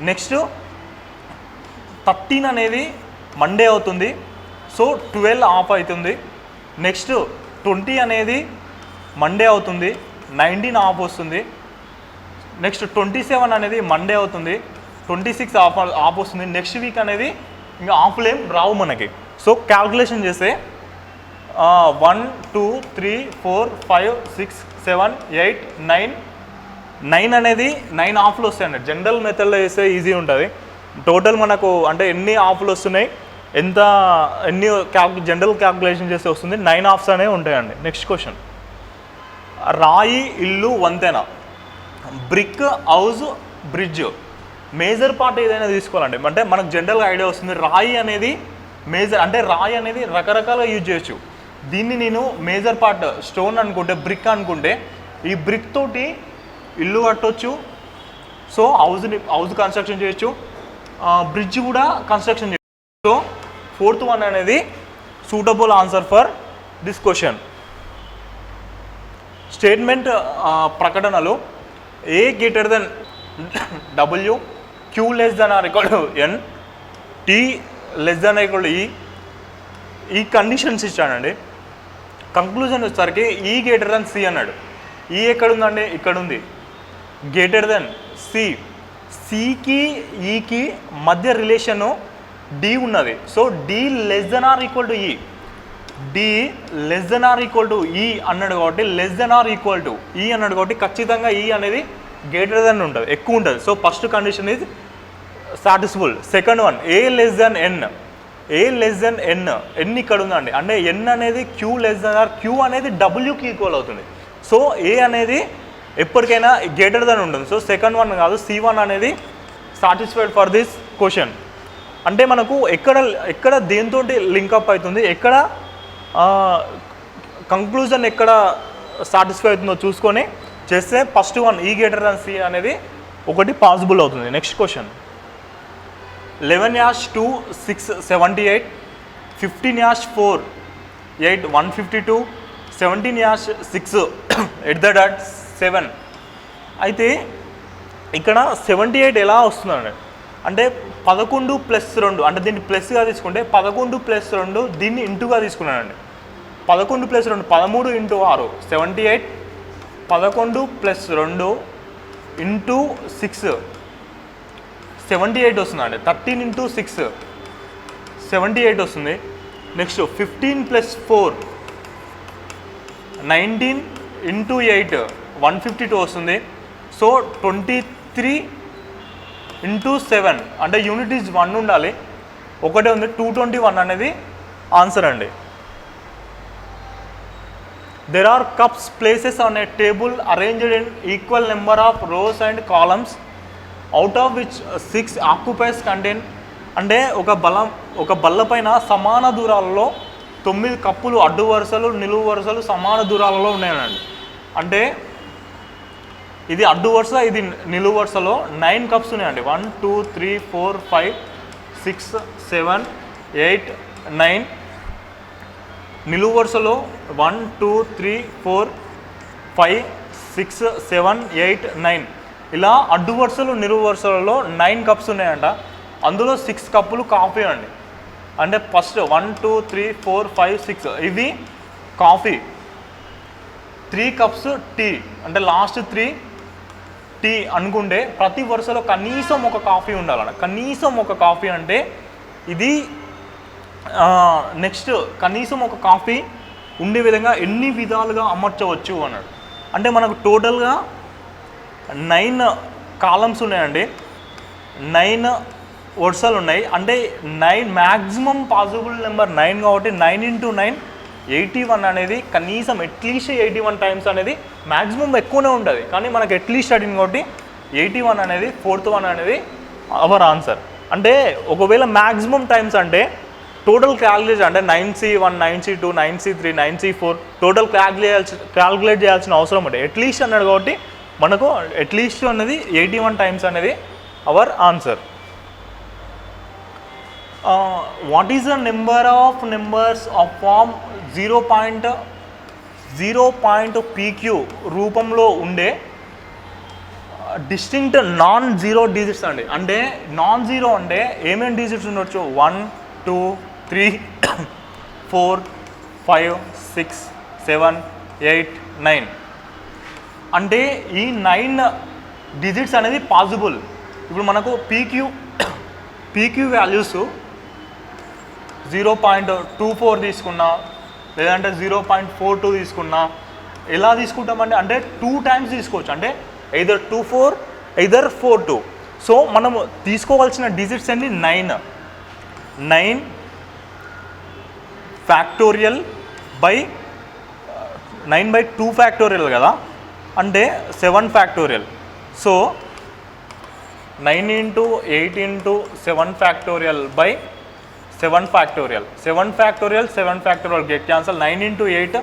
Speaker 1: నెక్స్ట్ 13 అనేది మండే అవుతుంది. సో 12 ఆఫ్ అవుతుంది. నెక్స్ట్ 20 అనేది మండే అవుతుంది, 19 ఆఫ్ వస్తుంది. నెక్స్ట్ 27 అనేది మండే అవుతుంది, 26 ఆఫ్ వస్తుంది. నెక్స్ట్ వీక్ అనేది ఇంకా ఆఫ్లు ఏం రావు మనకి. సో క్యాల్కులేషన్ చేస్తే 1 2 3 4 5 6 7 8 9 అనేది 9 ఆఫ్లు వస్తాయండి. జనరల్ మెథడ్లో చేస్తే ఈజీ ఉంటుంది. టోటల్ మనకు అంటే ఎన్ని ఆఫ్లు వస్తున్నాయి, ఎన్ని జనరల్ క్యాల్కులేషన్ చేస్తే వస్తుంది, 9 ఆఫ్స్ అనేవి ఉంటాయండి. నెక్స్ట్ క్వశ్చన్, రాయి, ఇల్లు, వంతెన, brick, house, bridge, major part ఏదైనా తీసుకోవాలండి. అంటే మనకు జనరల్గా ఐడియా వస్తుంది. రాయి అనేది మేజర్, అంటే రాయి అనేది రకరకాలుగా యూజ్ చేయొచ్చు. దీన్ని నేను మేజర్ పార్ట్ స్టోన్ అనుకుంటే, బ్రిక్ అనుకుంటే, ఈ బ్రిక్ తోటి ఇల్లు కట్టవచ్చు. సో హౌస్ కన్స్ట్రక్షన్ చేయొచ్చు, బ్రిడ్జ్ కూడా కన్స్ట్రక్షన్ చేయొచ్చు. సో 4th వన్ అనేది suitable answer for this question. Statement ప్రకటనలు A greater than W, Q less than or equal to N, T less than or equal to E, ఈ conditions ఇచ్చాడండి. Conclusion వచ్చేసరికి E greater than C అన్నాడు. E ఎక్కడ ఉందండి? ఇక్కడ ఉంది. Greater than C, C సికి ఈకి మధ్య రిలేషను డి ఉన్నది. So D less than or equal to E, D less than or equal to E అన్నాడు కాబట్టి less than or equal to E అన్నాడు కాబట్టి ఖచ్చితంగా ఈ అనేది గ్రేటర్ దెన్ ఉంటుంది, ఎక్కువ ఉంటుంది. So first condition is satisfied. Second one A less than N, A less than N, N ఇక్కడ ఉందండి అంటే ఎన్ అనేది Q less than or Q అనేది డబ్ల్యూకి ఈక్వల్ అవుతుంది. సో ఏ అనేది ఎప్పటికైనా గ్రేటర్ దెన్ ఉంటుంది. సో సెకండ్ వన్ కాదు, C1 అనేది సాటిస్ఫైడ్ ఫర్ దిస్ క్వశ్చన్. అంటే మనకు ఎక్కడ దేంతో లింకప్ అవుతుంది, ఎక్కడ కంక్లూజన్ ఎక్కడ సాటిస్ఫై అవుతుందో చూసుకొని చేస్తే ఫస్ట్ వన్ ఈ గ్రేటర్ దెన్ సి అనేది ఒకటి పాసిబుల్ అవుతుంది. Next question 11-2 6 78, 15-4 8 152, 17-6 7. అయితే ఇక్కడ 78 ఎలా వస్తుందండి అంటే 11 + 2 అంటే దీన్ని ప్లస్గా తీసుకుంటే 11 + 2 దీన్ని ఇంటూగా తీసుకున్నానండి. 11 + 2 13 × 6 78, 11 + 2 × 6 78 వస్తుందండి. 13 × 6 78 వస్తుంది. నెక్స్ట్ 15 + 4 19 × 8 152 వస్తుంది. సో 23 × 7 అంటే యూనిట్ ఈజ్ 1 ఉండాలి, ఒకటే ఉంది 221 అనేది ఆన్సర్ అండి. There are cups places on a table arranged in equal number of rows and columns, out of which 6 occupies contain. అంటే ఒక బల్ల పైన సమాన దూరాలలో 9 కప్పులు అడ్డు వరుసలు నిలువు వరుసలు సమాన దూరాలలో ఉన్నాయండి. అంటే ఇది అడ్డు వరుస, ఇది నిలువు వరుసలో 9 కప్స్ ఉన్నాయండి. 1 2 3 4 5 6 7 8 9. నిలువు వరుసలో 1 2 3 4 5 6 7 8 9 ఇలా అడ్డు వరుసలు నిలువు వరుసలలో 9 కప్స్ ఉన్నాయంట. అందులో 6 కప్పులు కాఫీ అండి. అంటే ఫస్ట్ 1 2 3 4 5 6 ఇవి కాఫీ, 3 కప్స్ టీ అంటే లాస్ట్ 3 టీ అనుకుంటే ప్రతి వరుసలో కనీసం ఒక కాఫీ ఉండాలన్న. కనీసం ఒక కాఫీ అంటే ఇది నెక్స్ట్ కనీసం ఒక కాఫీ ఉండే విధంగా ఎన్ని విధాలుగా అమర్చవచ్చు అన్నాడు. అంటే మనకు టోటల్గా 9 కాలమ్స్ ఉన్నాయండి, 9 వరుసలు ఉన్నాయి. అంటే 9 మ్యాక్సిమం పాసిబుల్ నెంబర్ 9 కాబట్టి 9 × 9 81 అనేది కనీసం అట్లీస్ట్ 81 టైమ్స్ అనేది మ్యాక్సిమం ఎక్కువనే ఉంటుంది. కానీ మనకు అట్లీస్ట్ అడిగింది కాబట్టి 81 అనేది 4th వన్ అనేది అవర్ ఆన్సర్. అంటే ఒకవేళ మ్యాక్సిమం టైమ్స్ అంటే టోటల్ క్యాలిక్యులేట్ అంటే 9C1 9C2 9C3 9C4 total calculate చేయాల్సిన అవసరం ఉంటుంది. అట్లీస్ట్ అన్నాడు కాబట్టి మనకు అట్లీస్ట్ అనేది 81 టైమ్స్ అనేది our answer. What is the number of numbers of form 0.0 PQ రూపంలో ఉండే డిస్టింక్ట్ నాన్ జీరో డిజిట్స్ అండి. అంటే నాన్ జీరో అంటే ఏమేమి డిజిట్స్ ఉండొచ్చు 1 2 3 4 5 6 7 8 9 అంటే ఈ 9 డిజిట్స్ అనేది పాసిబుల్. ఇప్పుడు మనకు పీక్యూ వాల్యూస్ 0.24 తీసుకున్నా లేదంటే 0.42 తీసుకున్నా ఎలా తీసుకుంటామంటే అంటే 2 టైమ్స్ తీసుకోవచ్చు. అంటే either 24 either 42. సో మనము తీసుకోవాల్సిన డిజిట్స్ అన్ని 9 ఫ్యాక్టోరియల్ బై 9/2 ఫ్యాక్టోరియల్ కదా, అంటే 7 factorial. So 9 × 8 × 7 factorial by 7 factorial. 7 factorial 7 factorial get cancel. 9 × 8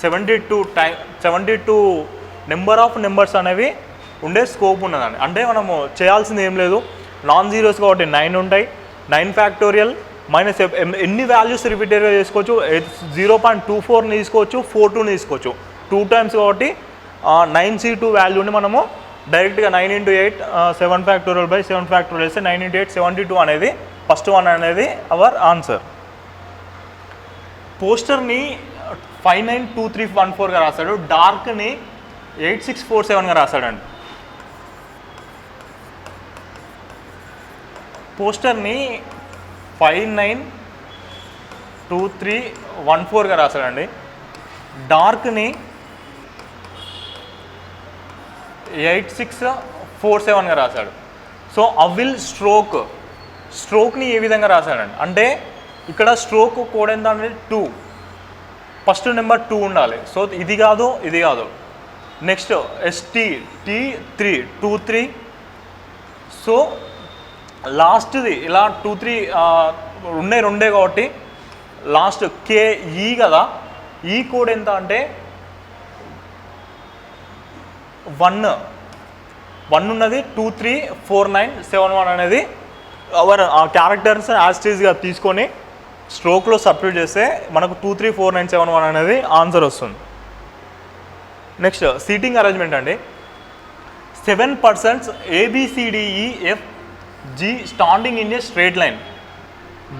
Speaker 1: 72 number of numbers అనేవి ఉండే స్కోప్ ఉన్నదండి. అంటే మనము చేయాల్సింది ఏం లేదు, నాన్ జీరోస్ కాబట్టి 9 ఉంటాయి. 9 ఫ్యాక్టోరియల్ మైనస్ ఎన్ని వాల్యూస్ రిపీటెడ్గా చేసుకోవచ్చు, 0.24ని తీసుకోవచ్చు, 42ని తీసుకోవచ్చు. 2 టైమ్స్ కాబట్టి 9C2 వాల్యూని మనము డైరెక్ట్గా 9 × 8 7 ఫ్యాక్టోరియల్ బై 7 ఫ్యాక్టోరియల్ వేస్తే 9 × 8 72 అనేది ఫస్ట్ వన్ అనేది అవర్ ఆన్సర్. పోస్టర్ని 592314గా రాశాడు, డార్క్ని 8647గా రాశాడండి. పోస్టర్ని 592314గా రాశాడండి. డార్క్ని 8647గా రాశాడు. సో అవిల్ స్ట్రోక్ని ఏ విధంగా రాశాడండి అంటే ఇక్కడ స్ట్రోక్ కోడ్ ఎంత అంటే 2, ఫస్ట్ నెంబర్ 2 ఉండాలి. సో ఇది కాదు ఇది కాదు. Next STT323. సో లాస్ట్ది ఇలా 23 రెండే కాబట్టి లాస్ట్ KE కదా, ఈ కోడ్ ఎంత అంటే 1 ఉన్నది. 234971 అనేది ఆ క్యారెక్టర్స్ యాస్టీస్గా తీసుకొని స్ట్రోక్లో సబ్స్టిట్యూట్ చేస్తే మనకు 234971 అనేది ఆన్సర్ వస్తుంది. నెక్స్ట్ సీటింగ్ అరేంజ్మెంట్ అండి. 7 persons ABCDEFG standing in a straight line.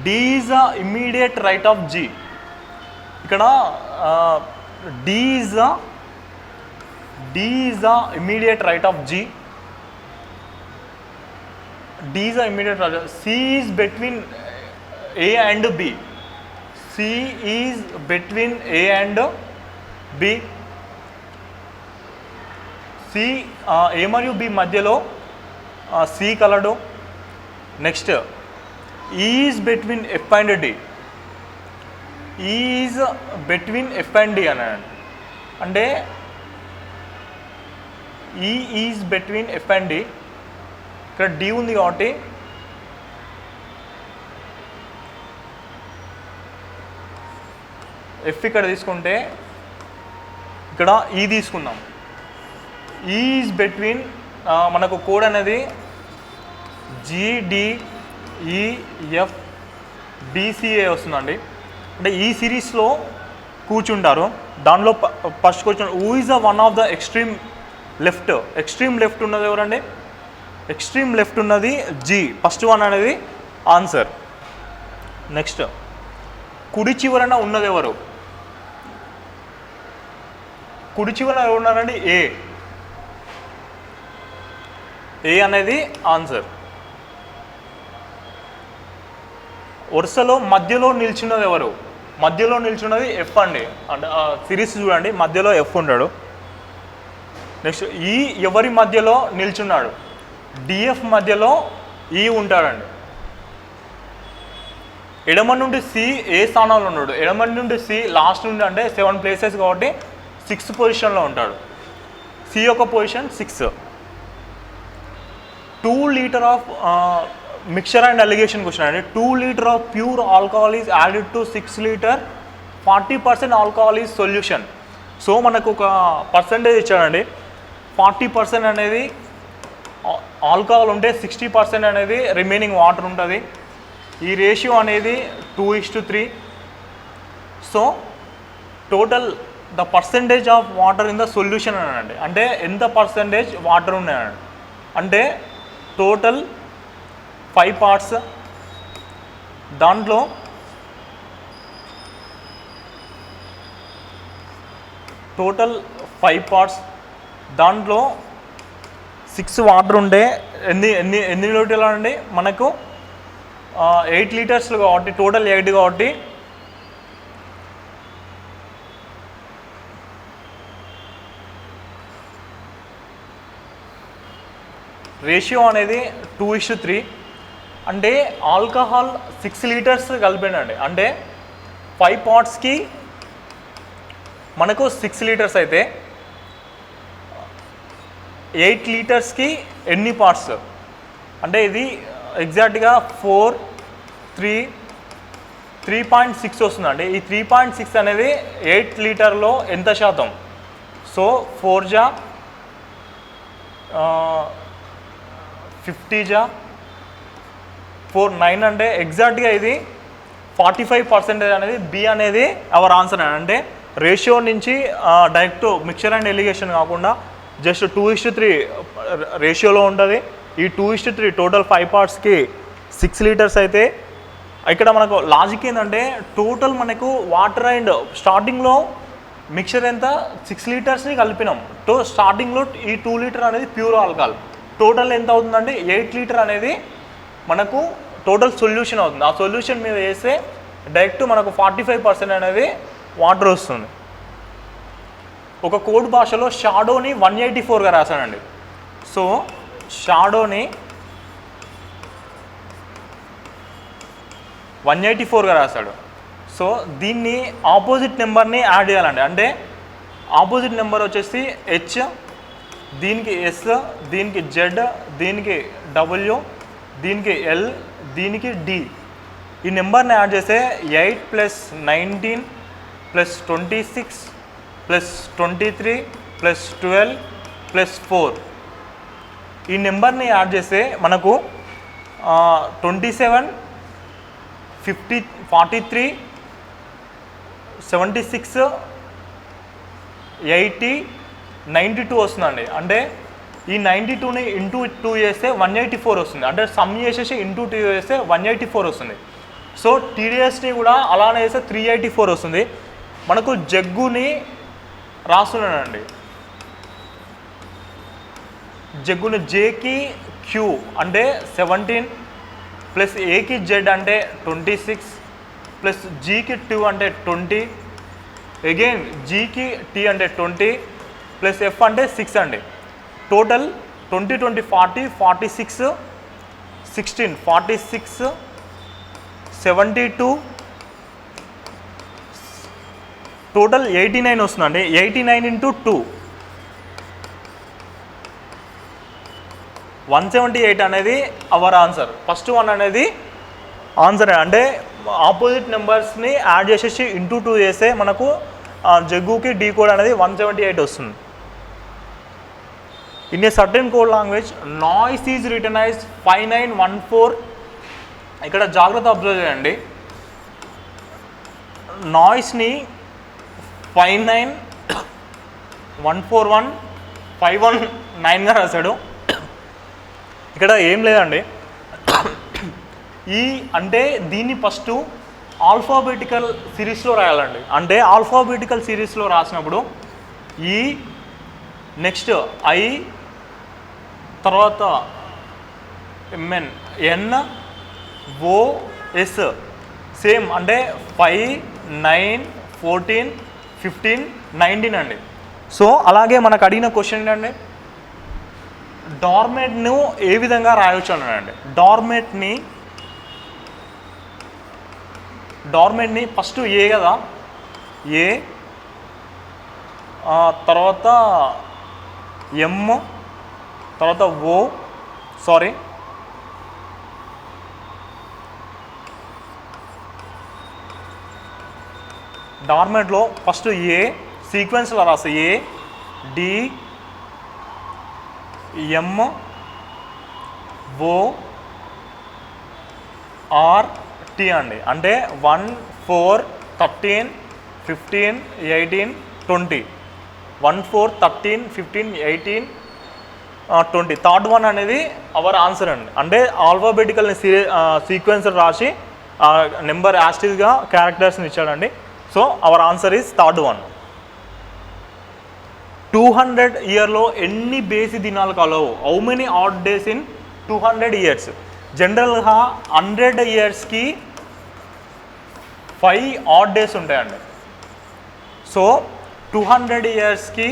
Speaker 1: D is the immediate right of G. ఇక్కడ D is the immediate right of G. D is the immediate right. C is between A and B. C is between A and B. C A మరియు B మధ్యలో C కలడు. Next E is between F and D. E is between F and D అన్నాడు. అంటే E is between F and D. ఇక్కడ D ఉంది కాబట్టి F ఇక్కడ తీసుకుంటే ఇక్కడ E తీసుకుందాం. E ఈజ్ బిట్వీన్ మనకు కోడ్ అనేది GDEFBCA వస్తుందండి. అంటే ఈ సిరీస్లో కూర్చుంటారు. దానిలో first question who is the one of the extreme left ఉన్నది ఎవరండి? ఎక్స్ట్రీమ్ లెఫ్ట్ ఉన్నది G. ఫస్ట్ వన్ అనేది ఆన్సర్. నెక్స్ట్ కుడి చివరన ఉన్నది ఎవరు? కుడి చివరన ఎవరు ఉన్నారండి? ఏ అనేది ఆన్సర్. వరుసలో మధ్యలో నిల్చున్నది ఎవరు? మధ్యలో నిల్చున్నది F అండి. అంటే సిరీస్ చూడండి, మధ్యలో F ఉంటాడు. నెక్స్ట్ ఈ ఎవరి మధ్యలో నిల్చున్నాడు? DF మధ్యలో E ఉంటాడండి. ఎడమ నుండి C ఏ స్థానంలో ఉన్నాడు? ఎడమ నుండి C లాస్ట్ నుండి అంటే 7 places కాబట్టి 6th పొజిషన్లో ఉంటాడు. C యొక్క position 6. 2 litre of mixture and allegation question అండి. 2 litre of pure alcohol is added to 6 litre, 40% alcohol is solution. So మనకు ఒక పర్సంటేజ్ ఇచ్చాడండి. 40% అనేది ఆల్కహాల్ ఉంటే 60% అనేది రిమైనింగ్ వాటర్ ఉంటుంది. ఈ రేషియో అనేది 2:3. So total the percentage of water in the solution అనండి. అంటే ఎంత పర్సంటేజ్ వాటర్ ఉన్నాయండి అంటే టోటల్ 5 parts. దాంట్లో టోటల్ 5 parts. దాంట్లో 6 వాటర్ ఉంటే ఎన్ని లీటర్లు అండి? మనకు 8 liters కాబట్టి టోటల్ 8 కాబట్టి రేషియో అనేది 2:3. అంటే ఆల్కహాల్ 6 liters కలిపాడండి. అంటే 5 partsకి మనకు 6 liters అయితే 8 litersకి ఎన్ని పార్ట్స్ అంటే ఇది ఎగ్జాక్ట్గా 3.6 వస్తుందండి. ఈ 3.6 అనేది 8 లీటర్లో ఎంత శాతం? సో 4 50 4 9 అంటే ఎగ్జాక్ట్గా ఇది 45% అనేది B అనేది అవర్ ఆన్సర్. అంటే రేషియో నుంచి డైరెక్ట్ మిక్చర్ అండ్ ఎలిగేషన్ కాకుండా జస్ట్ 2:3 రేషియోలో ఉంటుంది. ఈ 2:3 టోటల్ 5 partsకి 6 liters అయితే ఇక్కడ మనకు లాజిక్ ఏంటంటే టోటల్ మనకు వాటర్ అండ్ స్టార్టింగ్లో మిక్చర్ ఎంత 6 litersని కలిపినాం. స్టార్టింగ్లో ఈ 2 liter అనేది ప్యూర్ ఆల్కహాల్. టోటల్ ఎంత అవుతుందంటే 8 liter అనేది మనకు టోటల్ సొల్యూషన్ అవుతుంది. ఆ సొల్యూషన్ మీద వేస్తే డైరెక్ట్ మనకు 45% అనేది వాటర్ వస్తుంది. ఒక కోడ్ భాషలో షాడోని 184గా రాశానండి. సో షాడోని 184గా రాశాడు. సో దీన్ని ఆపోజిట్ నెంబర్ని యాడ్ చేయాలండి. అంటే ఆపోజిట్ నెంబర్ వచ్చేసి హెచ్, దీనికి ఎస్, దీనికి జెడ్, దీనికి డబ్ల్యూ, దీనికి ఎల్, దీనికి డి. ఈ నెంబర్ని యాడ్ చేస్తే 8 + 19 + 26 + 23 + 12 + 4. ఈ నెంబర్ని యాడ్ చేస్తే మనకు 27, 50, 43, 76, 80, 92 వస్తుందండి. అంటే ఈ 92ని ఇంటూ 2 చేస్తే 184 వస్తుంది. అంటే సమ్ చేసేసి ఇంటూ 2 చేస్తే 184 వస్తుంది. సో టీడీఎస్ని కూడా అలానే చేస్తే 384 వస్తుంది. మనకు జగ్గుని రాస్తున్నానండి. జగ్గుని జేకి క్యూ అంటే 17 ప్లస్ ఏకి జెడ్ అంటే 26 ప్లస్ జీకి 2 అంటే 20, అగైన్ జీకి టీ అంటే 20 ప్లస్ ఎఫ్ అంటే 6 అండి. టోటల్ 20, 20, 40, 46, 16, 46, 72, టోటల్ 89 వస్తుందండి. 89 × 2 178 అనేది అవర్ ఆన్సర్. ఫస్ట్ వన్ అనేది ఆన్సర్. అంటే ఆపోజిట్ నెంబర్స్ని యాడ్ చేసేసి ఇంటూ 2 చేస్తే మనకు జగ్గుకి డీ కోడ్ అనేది 178 వస్తుంది. In a certain code language noise is written as 5914. ఇక్కడ జాగ్రత్త అబ్జర్వ్ చేయండి. నాయిస్ని 59141 519గా రాశాడు. ఇక్కడ ఏం లేదండి. ఈ అంటే దీన్ని ఫస్ట్ ఆల్ఫాబెటికల్ సిరీస్లో రాయాలండి. అంటే ఆల్ఫాబెటికల్ సిరీస్లో రాసినప్పుడు ఈ నెక్స్ట్ ఐ, తర్వాత ఎంఎన్, ఎన్, ఓ, ఎస్ సేమ్ అంటే 5, 9, 14, 15, 19 అండి. సో అలాగే మనకు అడిగిన క్వశ్చన్ ఏంటంటే డార్మేట్ను ఏ విధంగా రాయొచ్చు అన్నాడండి. డార్మేట్ని ఫస్ట్ ఏ కదా, ఏ, తర్వాత ఎమ్, తర్వాత ఓ, సారీ డార్మేట్లో ఫస్ట్ ఏ సీక్వెన్స్లో రాస్తా. A, D, M, O, R, T అండి. అంటే 1, 4, 13, 15, 18, 20. 1, 4, 13, 15, 18, 20. థర్డ్ వన్ అనేది అవర్ ఆన్సర్ అండి. అంటే ఆల్ఫాబెటికల్ని సీక్వెన్స్ రాసి నెంబర్ యాస్టిస్గా క్యారెక్టర్స్ని ఇచ్చాడండి. So our answer is third one. 200 ఇయర్లో ఎన్ని బేసి దినాలు కలవు? How many odd days in 200 years? జనరల్గా 100 ఇయర్స్కి 5 ఆడ్ డేస్ ఉంటాయండి. సో 200 ఇయర్స్కి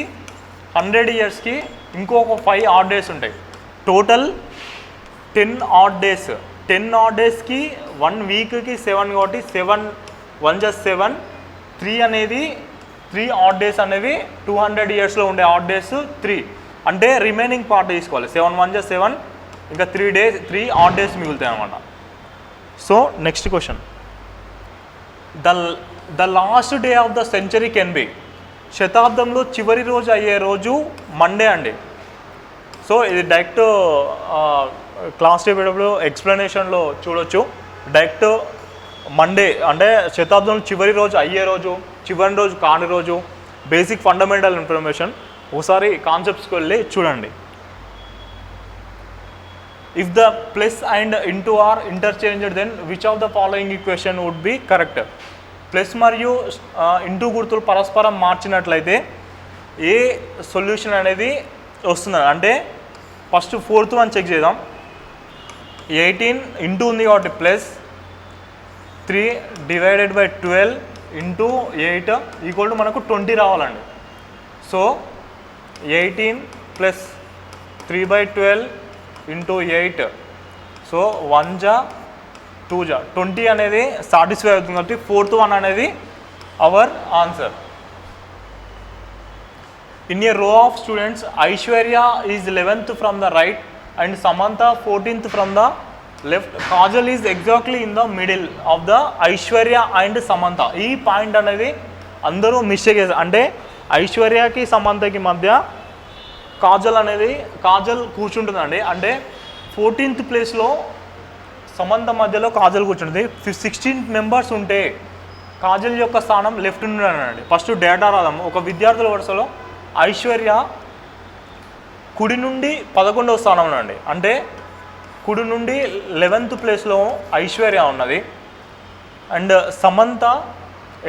Speaker 1: 100 ఇయర్స్కి ఇంకొక 5 ఆడ్ డేస్ ఉంటాయి. Total 10 odd days. 10 ఆడ్ డేస్కి 1 వీక్కి 7 కాబట్టి 7 1 + 7, 3 అనేది 3 ఆడ్ డేస్ అనేవి 200 ఇయర్స్లో ఉండే ఆడ్ డేస్ 3. అంటే రిమైనింగ్ పార్ట్ తీసుకోవాలి. 7 1 + 7 ఇంకా 3 ఆడ్ డేస్ మిగులుతాయి అన్నమాట. So next question, the last day of the century can be. శతాబ్దంలో చివరి రోజు అయ్యే రోజు మండే అండి. సో ఇది డైరెక్ట్ క్లాస్ చెప్పేటప్పుడు ఎక్స్ప్లెనేషన్లో చూడొచ్చు. డైరెక్ట్ మండే అంటే శతాబ్దంలో చివరి రోజు అయ్యే రోజు, చివరి రోజు కాని రోజు, బేసిక్ ఫండమెంటల్ ఇన్ఫర్మేషన్. ఒకసారి కాన్సెప్ట్స్కి వెళ్ళి చూడండి. If the plus and into are interchanged then which of the following equation would be correct? Plus మరియు ఇంటూ గుర్తులు పరస్పరం మార్చినట్లయితే ఏ సొల్యూషన్ అనేది వస్తుంది? అంటే ఫస్ట్ 4th వన్ చెక్ చేద్దాం. 18 ఇంటూ ఉంది కాబట్టి plus 3 divided by 12 into 8 equal to మనకు 20 రావాలండి. సో 18 ప్లస్ 3/12 ఇంటూ 8, సో 1 జా 2 జా 20 అనేది సాటిస్ఫై అవుతుంది కాబట్టి 4th వన్ అనేది అవర్ ఆన్సర్. ఇన్ ఏ రో of students Aishwarya is 11th from the right and Samantha 14th from the left. Kajal is exactly in the middle of the Aishwarya and Samantha. ఈ point అనేది అందరూ మిస్టేక్ చేస్తారు. అంటే ఐశ్వర్యకి సమంతకి మధ్య కాజల్ కూర్చుంటుందండి. అంటే 14th ప్లేస్లో సమంత మధ్యలో కాజల్ కూర్చుంటుంది. 16 మెంబర్స్ ఉంటే కాజల్ యొక్క స్థానం లెఫ్ట్ నుండి. ఫస్ట్ డేటా రాదాం. ఒక విద్యార్థుల వరుసలో ఐశ్వర్య కుడి నుండి 11వ స్థానంలో అండి. అంటే కుడి నుండి 11th ప్లేస్లో ఐశ్వర్య ఉన్నది అండ్ సమంత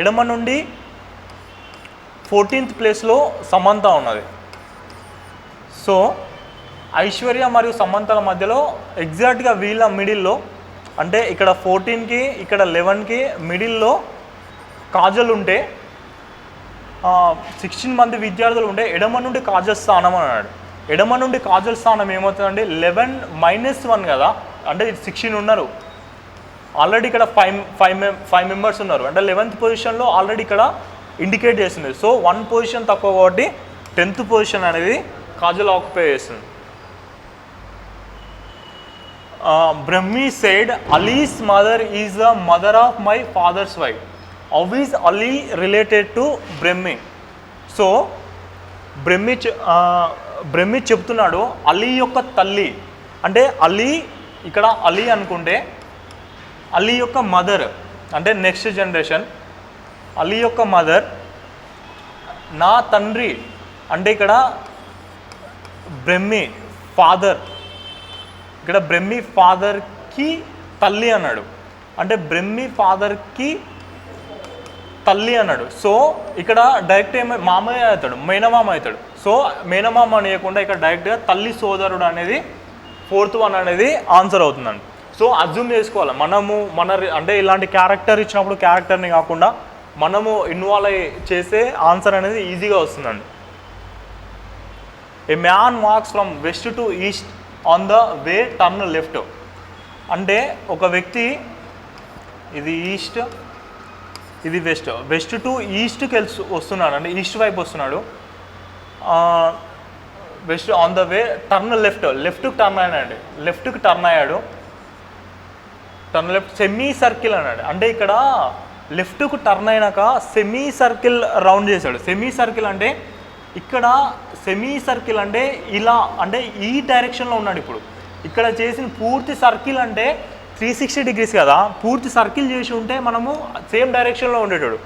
Speaker 1: ఎడమ నుండి 14th ప్లేస్లో సమంత ఉన్నది. సో ఐశ్వర్య మరియు సమంతల మధ్యలో ఎగ్జాక్ట్గా వీళ్ళ మిడిల్లో, అంటే ఇక్కడ 14కి ఇక్కడ 11కి మిడిల్లో కాజల్ ఉంటే 16 మంది విద్యార్థులు ఉంటే ఎడమ నుండి కాజల్ స్థానం అన్నాడు. ఎడమ నుండి కాజల్ స్థానం ఏమవుతుందండి 11 - 1 కదా, అంటే 16 ఉన్నారు ఆల్రెడీ. ఇక్కడ 5 మెంబర్స్ ఉన్నారు అంటే 11th పొజిషన్లో ఆల్రెడీ ఇక్కడ ఇండికేట్ చేస్తుంది. సో 1 పొజిషన్ తక్కువ కాబట్టి 10th పొజిషన్ అనేది కాజల్ ఆక్యుపై చేస్తుంది. Brahmi said Ali's mother is the mother of my father's wife. How is Ali related to Brahmi? So Brahmi చెప్తున్నాడు అలీ యొక్క తల్లి అంటే అలీ, ఇక్కడ అలీ అనుకుంటే అలీ యొక్క మదర్ అంటే నెక్స్ట్ జనరేషన్, అలీ యొక్క మదర్ నా తండ్రి అంటే ఇక్కడ బ్రహ్మి ఫాదర్, ఇక్కడ బ్రహ్మి ఫాదర్కి తల్లి అన్నాడు. అంటే బ్రహ్మి ఫాదర్కి తల్లి అన్నాడు. సో ఇక్కడ డైరెక్ట్ మామయ్య అవుతాడు, మేనమామ అవుతాడు. సో మేనమామ అనేయకుండా ఇక్కడ డైరెక్ట్గా తల్లి సోదరుడు అనేది 4th వన్ అనేది ఆన్సర్ అవుతుందండి. సో అజ్యూమ్ చేసుకోవాలి మనము అంటే ఇలాంటి క్యారెక్టర్ ఇచ్చినప్పుడు క్యారెక్టర్ని కాకుండా మనము ఇన్వాల్వ్ అయ్యి చేసే ఆన్సర్ అనేది ఈజీగా వస్తుందండి. ఏ man walks from west to east on the way turn left. అంటే ఒక వ్యక్తి, ఇది ఈస్ట్ ఇది వెస్ట్ టు ఈస్ట్కి వస్తున్నాడు, అంటే ఈస్ట్ వైపు వస్తున్నాడు. West on the way turn లెఫ్ట్కి టర్న్ అయ్యాడు, లెఫ్ట్కి టర్న్ అయ్యాడు. టర్న్ లెఫ్ట్ సెమీ సర్కిల్ అన్నాడు. అంటే ఇక్కడ లెఫ్ట్కు టర్న్ అయినాక సెమీ సర్కిల్ రౌండ్ చేశాడు. సెమీ సర్కిల్ అంటే ఇక్కడ సెమీ సర్కిల్ అంటే ఇలా, అంటే ఈ డైరెక్షన్లో ఉన్నాడు. ఇప్పుడు ఇక్కడ చేసిన పూర్తి సర్కిల్ అంటే 360 degrees కదా, పూర్తి సర్కిల్ చేసి ఉంటే మనము సేమ్ డైరెక్షన్లో ఉండేటాడు.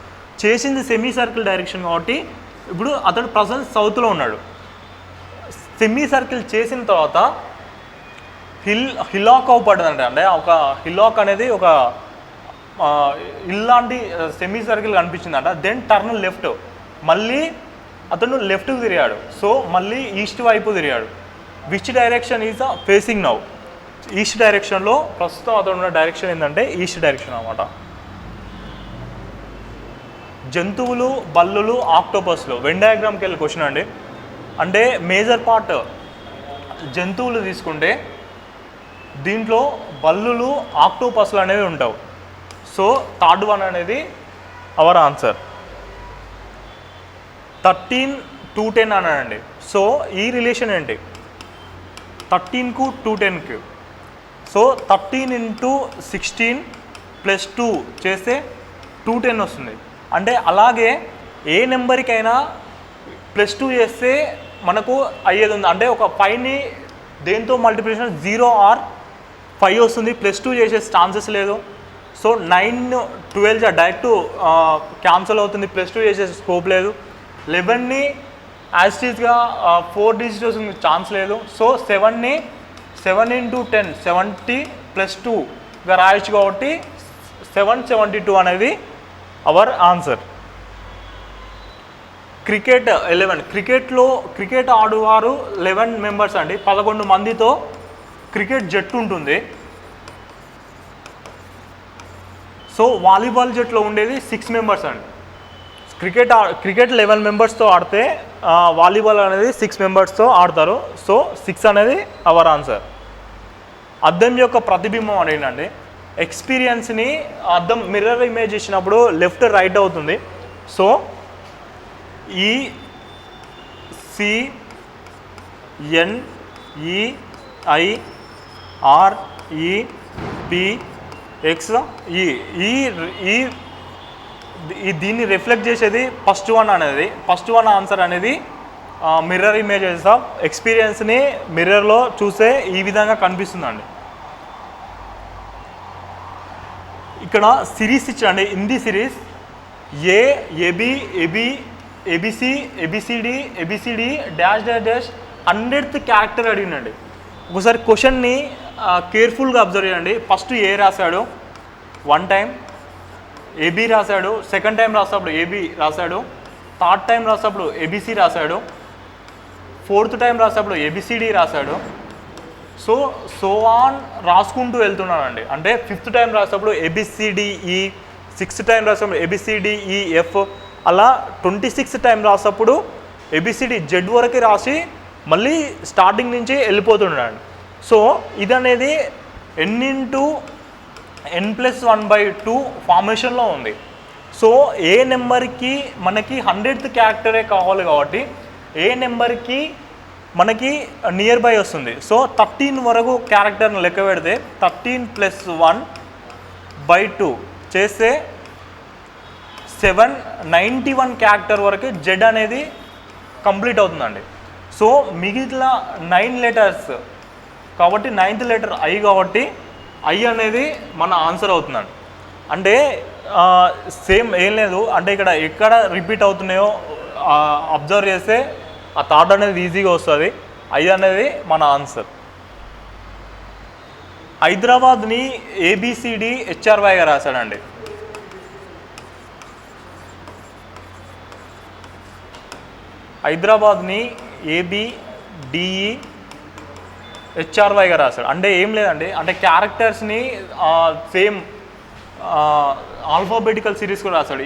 Speaker 1: చేసింది సెమీ సర్కిల్ డైరెక్షన్ కాబట్టి ఇప్పుడు అతడు ప్రజెంట్ సౌత్లో ఉన్నాడు. సెమీ సర్కిల్ చేసిన తర్వాత హిలాక్ అవుపడ్డదంటే, అంటే ఒక హిలాక్ అనేది ఒక ఇలాంటి సెమీ సర్కిల్ కనిపించిందంట. దెన్ టర్న్ లెఫ్ట్, మళ్ళీ అతను లెఫ్ట్కి తిరిగాడు. సో మళ్ళీ ఈస్ట్ వైపు తిరిగాడు. Which direction is facing now? East డైరెక్షన్లో ప్రస్తుతం అతను ఉన్న డైరెక్షన్ ఏంటంటే ఈస్ట్ డైరెక్షన్ అన్నమాట. జంతువులు, బల్లులు, ఆక్టోపస్లు వెన్ డయాగ్రామ్కి వెళ్ళి క్వశ్చన్ అండి. అంటే మేజర్ పార్ట్ జంతువులు తీసుకుంటే దీంట్లో బల్లులు, ఆక్టోపస్లు అనేవి ఉంటావు. సో 3rd వన్ అనేది అవర్ ఆన్సర్. 13 to 10 అన్నాడండి. సో ఈ రిలేషన్ ఏంటి? 13కు 210కి. సో 13 × 16 + 2 చేస్తే 210 వస్తుంది. అంటే అలాగే ఏ నెంబర్కైనా +2 చేస్తే మనకు అయ్యేది ఉంది. అంటే ఒక 5ని దేంతో మల్టిప్లికేషన్ 0 or 5 వస్తుంది, +2 చేసే ఛాన్సెస్ లేదు. సో 9, 12 డైరెక్ట్ క్యాన్సల్ అవుతుంది, +2 చేసే స్కోప్ లేదు. 11ని యాస్టీస్గా 4 digits వస్తుంది, ఛాన్స్ లేదు. సో 7ని 7 × 10 70 + 2గా రాయొచ్చు కాబట్టి 772 అనేది అవర్ ఆన్సర్. క్రికెట్ 11. క్రికెట్ ఆడువారు 11 మెంబర్స్ అండి. 11 మందితో క్రికెట్ జట్టు ఉంటుంది. సో వాలీబాల్ జట్లో ఉండేది 6 మెంబర్స్ అండి. క్రికెట్ 11 మెంబర్స్తో ఆడితే వాలీబాల్ అనేది 6 మెంబర్స్తో ఆడతారు. సో 6 అనేది అవర్ ఆన్సర్. అద్దం యొక్క ప్రతిబింబం అడిగినండి. ఎక్స్పీరియన్స్ని అద్దం మిర్రర్ ఇమేజ్ ఇచ్చినప్పుడు లెఫ్ట్ రైట్ అవుతుంది. సో ECNEIREPXE దీన్ని రిఫ్లెక్ట్ చేసేది ఫస్ట్ వన్ ఆన్సర్ అనేది మిర్రర్ ఇమేజెస్ ఆఫ్ ఎక్స్పీరియన్స్ని మిర్రర్లో చూసే ఈ విధంగా కనిపిస్తుందండి. ఇక్కడ సిరీస్ ఇచ్చండి. Hindi series A B A B C A B C D dash 100th character అడిగినండి. ఒకసారి క్వశ్చన్ని కేర్ఫుల్గా అబ్జర్వ్ చేయండి. ఫస్ట్ ఏ రాశాడు 1 టైం, ఏబి రాశాడు, సెకండ్ టైం రాసినప్పుడు ఏబి రాశాడు, థర్డ్ టైం రాసినప్పుడు ఏబిసి రాశాడు, ఫోర్త్ టైం రాసినప్పుడు ఏబిసిడి రాశాడు. సో ఆన్ రాసుకుంటూ వెళ్తున్నానండి. అంటే 5th టైం రాసినప్పుడు ఏబిసిడిఈ, 6th టైం రాసినప్పుడు ఏబిసిడిఈఎఫ్, అలా 26th టైం రాసినప్పుడు ఏబిసిడి జెడ్ వరకు రాసి మళ్ళీ స్టార్టింగ్ నుంచి వెళ్ళిపోతున్నాడు. సో ఇదనేది n/n+1/2 ఫార్మేషన్లో ఉంది. సో ఏ నెంబర్కి మనకి 100th క్యారెక్టరే కావాలి కాబట్టి ఏ నెంబర్కి మనకి నియర్ బై వస్తుంది. సో 13 వరకు క్యారెక్టర్ని లెక్క పెడితే 13+1/2 చేస్తే 791 క్యారెక్టర్ వరకు జెడ్ అనేది కంప్లీట్ అవుతుందండి. సో మిగిలిన 9 లెటర్స్ కాబట్టి 9th లెటర్ ఐ కాబట్టి ఐ అనేది మన ఆన్సర్ అవుతుందండి. అంటే సేమ్ ఏం లేదు, అంటే ఇక్కడ ఎక్కడ రిపీట్ అవుతున్నాయో అబ్జర్వ్ చేస్తే ఆ థాట్ అనేది ఈజీగా వస్తుంది. ఐ అనేది మన ఆన్సర్. హైదరాబాద్ని ఏబిసిడి హెచ్ఆర్వైగా రాశాడండి. హైదరాబాద్ని ఏబిడిఈ హెచ్ఆర్వైగా రాశాడు. అంటే ఏం లేదండి, అంటే క్యారెక్టర్స్ని సేమ్ ఆల్ఫాబెటికల్ సిరీస్ కూడా రాశాడు.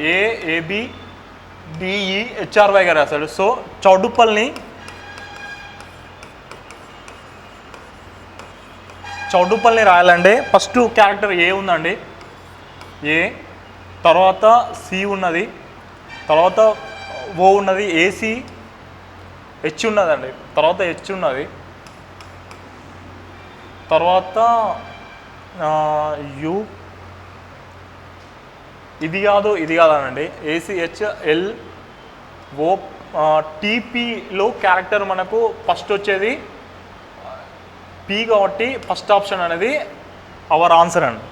Speaker 1: ఏబిడిఈ హెచ్ఆర్వైగా రాశాడు. సో చౌడుప్పల్ని రాయాలంటే ఫస్ట్ క్యారెక్టర్ ఏ ఉందండి, ఏ, తర్వాత సి ఉన్నది, తర్వాత ఓ ఉన్నది, ఏసి, హెచ్ ఉన్నదండి, తర్వాత హెచ్ ఉన్నది, తర్వాత యు, ఇది కాదనండి, ఏసిహెచ్, ఎల్, ఓ, టీపీలో క్యారెక్టర్ మనకు ఫస్ట్ వచ్చేది పి కాబట్టి ఫస్ట్ ఆప్షన్ అనేది అవర్ ఆన్సర్ అండి.